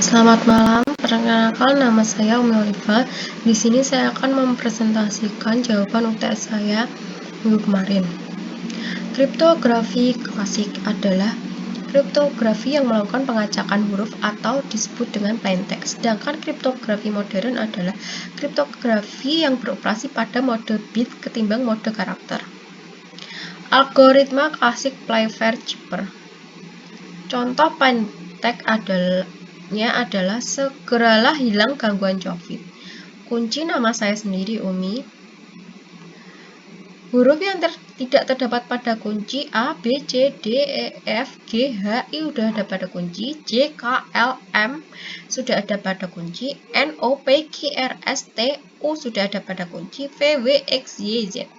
Selamat malam, perkenalkan nama saya Umi Oliva. Di sini saya akan mempresentasikan jawaban UTS saya minggu kemarin. Kriptografi klasik adalah kriptografi yang melakukan pengacakan huruf atau disebut dengan plaintext. Sedangkan kriptografi modern adalah kriptografi yang beroperasi pada mode bit ketimbang mode karakter. Algoritma klasik Pfeiffer-Cipher. Contoh plaintext adalah segeralah hilang gangguan COVID. Kunci nama saya sendiri Umi. Huruf yang tidak terdapat pada kunci A, B, C, D, E, F, G, H, I sudah ada pada kunci, J, K, L, M sudah ada pada kunci, N, O, P, Q, R, S, T, U sudah ada pada kunci, V, W, X, Y, Z.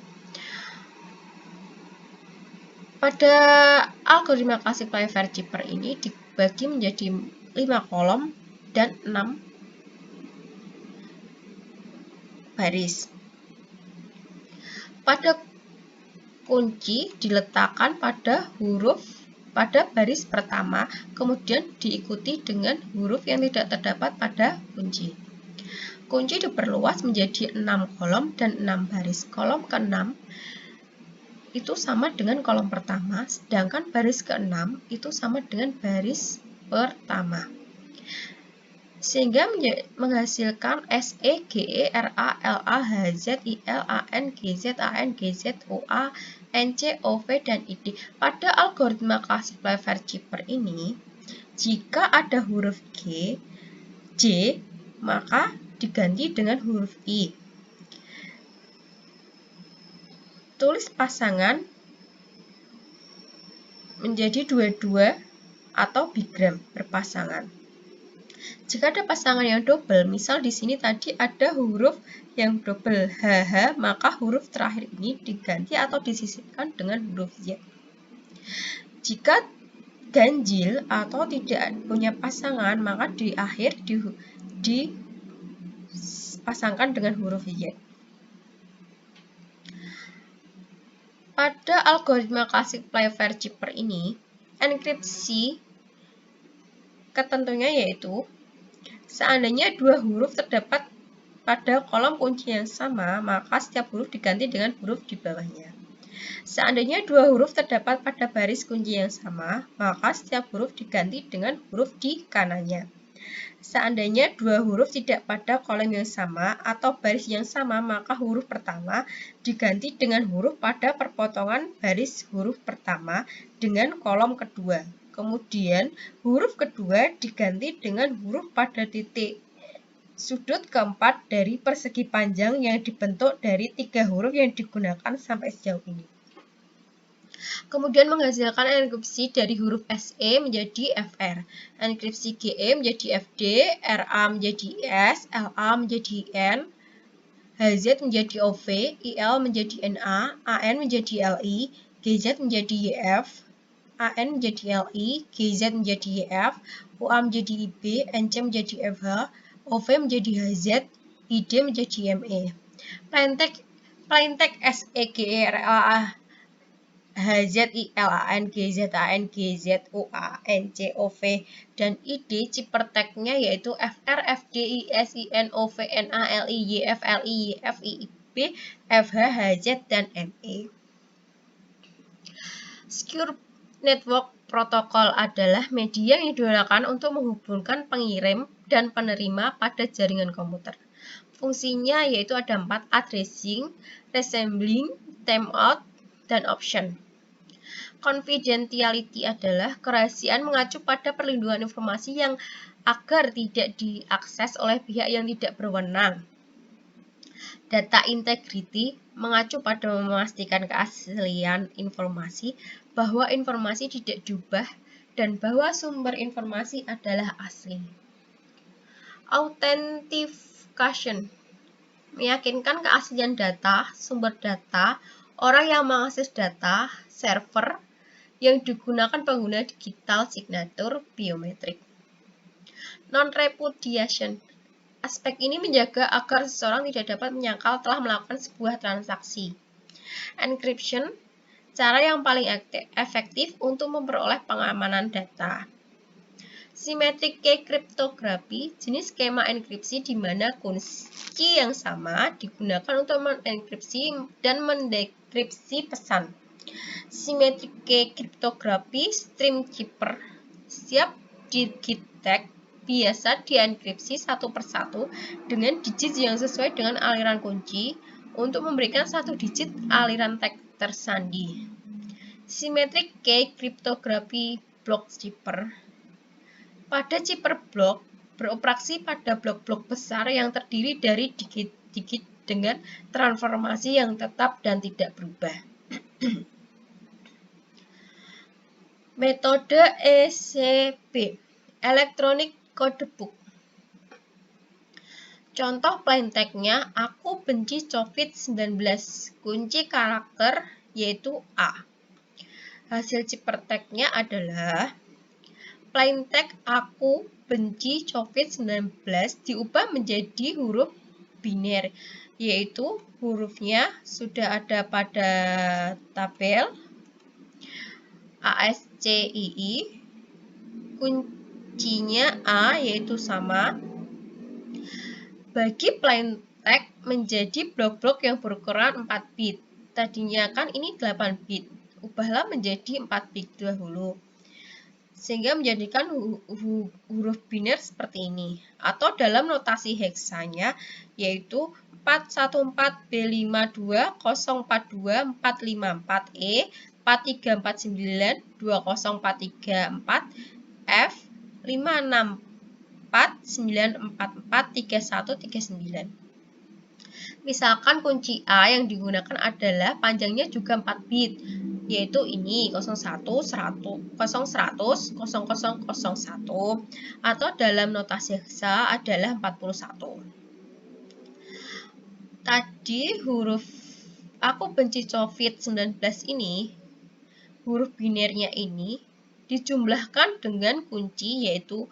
Pada algoritma klasik Pfeiffer-Cipher ini dibagi menjadi 5 kolom dan 6 baris. Pada kunci diletakkan pada baris pertama, kemudian diikuti dengan huruf yang tidak terdapat pada kunci. Kunci diperluas menjadi 6 kolom dan 6 baris. Kolom ke-6 itu sama dengan kolom pertama, sedangkan baris ke-6 itu sama dengan baris pertama. Sehingga menghasilkan S, E, G, E, R, A, L, A, H, Z, I, L, A, N, G, Z, A, N, G, Z, O, A, N, C, O, V, dan I, D. Pada algoritma klasik Pfeiffer-Cipher ini, jika ada huruf G, J, maka diganti dengan huruf I. Tulis pasangan menjadi dua-dua atau bigram berpasangan. Jika ada pasangan yang double, misal di sini tadi ada huruf yang double HH, maka huruf terakhir ini diganti atau disisipkan dengan huruf Z. Jika ganjil atau tidak punya pasangan, maka di akhir dipasangkan dengan huruf Y. Pada algoritma klasik Pfeiffer-Cipher ini, enkripsi ketentunya yaitu seandainya dua huruf terdapat pada kolom kunci yang sama, maka setiap huruf diganti dengan huruf di bawahnya. Seandainya dua huruf terdapat pada baris kunci yang sama, maka setiap huruf diganti dengan huruf di kanannya. Seandainya dua huruf tidak pada kolom yang sama atau baris yang sama, maka huruf pertama diganti dengan huruf pada perpotongan baris huruf pertama dengan kolom kedua. Kemudian huruf kedua diganti dengan huruf pada titik sudut keempat dari persegi panjang yang dibentuk dari 3 huruf yang digunakan sampai sejauh ini. Kemudian menghasilkan enkripsi dari huruf SE menjadi FR, enkripsi GE menjadi FD, RA menjadi IS, LA menjadi IN, HZ menjadi OV, IL menjadi NA, AN menjadi LI, GZ menjadi YF, AN menjadi LI, GZ menjadi YF, UA menjadi IB, NC menjadi FH, OV menjadi HZ, ID menjadi ME. Plaintext SEGRA HZILANGZANGZOANCOV dan ID Cipher-nya yaitu FR, FD, IS, IN, OV, NA, LI, YF, LI, YF, IB, FH, HZ, dan ME. Secure Network Protocol adalah media yang digunakan untuk menghubungkan pengirim dan penerima pada jaringan komputer. Fungsinya yaitu ada 4, addressing, resembling, timeout, dan option. Confidentiality adalah kerahasiaan mengacu pada perlindungan informasi yang agar tidak diakses oleh pihak yang tidak berwenang. Data integrity mengacu pada memastikan keaslian informasi, bahwa informasi tidak diubah, dan bahwa sumber informasi adalah asli. Authentication meyakinkan keaslian data, sumber data, orang yang mengakses data, server, yang digunakan pengguna digital signature biometrik. Non-repudiation. Aspek ini menjaga agar seseorang tidak dapat menyangkal telah melakukan sebuah transaksi. Encryption, cara yang paling efektif untuk memperoleh pengamanan data. Symmetric key cryptography, jenis skema enkripsi di mana kunci yang sama digunakan untuk mengenkripsi dan mendekripsi pesan. Symmetric key cryptography, stream cipher, setiap digit tag biasa dienkripsi satu persatu dengan digit yang sesuai dengan aliran kunci untuk memberikan satu digit aliran tag tersandi. Symmetric key cryptography block cipher. Pada cipher blok beroperasi pada blok-blok besar yang terdiri dari digit-digit dengan transformasi yang tetap dan tidak berubah. Metode ECB, Electronic Codebook. Contoh plain text-nya, aku benci COVID-19. Kunci karakter yaitu A. Hasil cipher text-nya adalah plain text aku benci COVID-19 diubah menjadi huruf biner, yaitu hurufnya sudah ada pada tabel ASCII, kuncinya A yaitu sama. Bagi plain text menjadi blok-blok yang berukuran 4 bit. Tadinya kan ini 8 bit, ubahlah menjadi 4 bit dahulu. Sehingga menjadikan huruf biner seperti ini. Atau dalam notasi heksanya yaitu 414B52042454E 4349 20434 F 564944139. Misalkan kunci A yang digunakan adalah panjangnya juga 4 bit, yaitu ini 01, 100, 0001 atau dalam notasi heksa adalah 41. Tadi huruf aku benci COVID-19 ini, huruf binernya ini dijumlahkan dengan kunci yaitu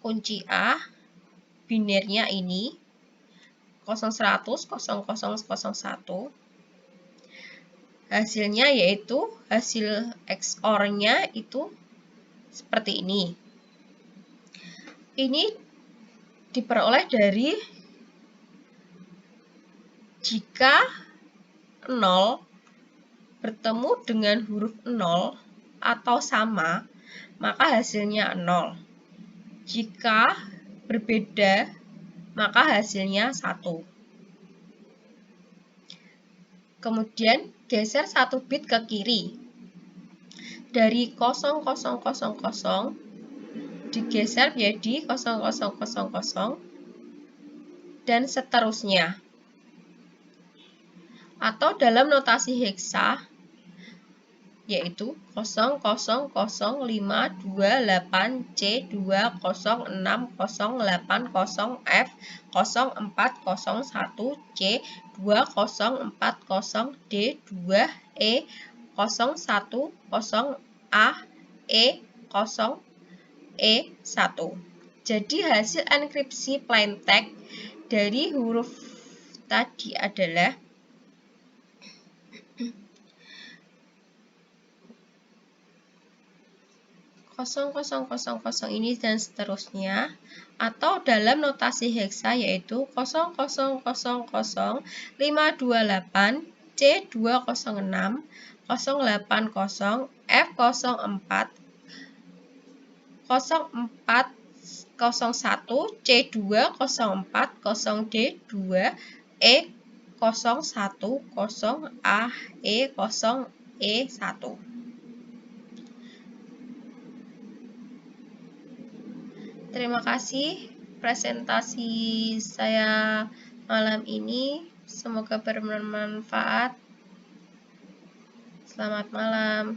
kunci A binernya ini 010001. Hasilnya yaitu hasil XOR-nya itu seperti ini. Ini diperoleh dari jika 0 bertemu dengan huruf 0 atau sama, maka hasilnya 0. Jika berbeda, maka hasilnya 1. Kemudian geser 1 bit ke kiri. Dari 0000 digeser menjadi 0000 dan seterusnya. Atau dalam notasi heksa yaitu 000528C206080F 0401C204D2E10AE0E1. Jadi hasil enkripsi plain text dari huruf tadi adalah 0000 ini dan seterusnya, atau dalam notasi heksa yaitu 000528C206 080 F04 0401C204D2E100AE0E1. Terima kasih presentasi saya malam ini. Semoga bermanfaat. Selamat malam.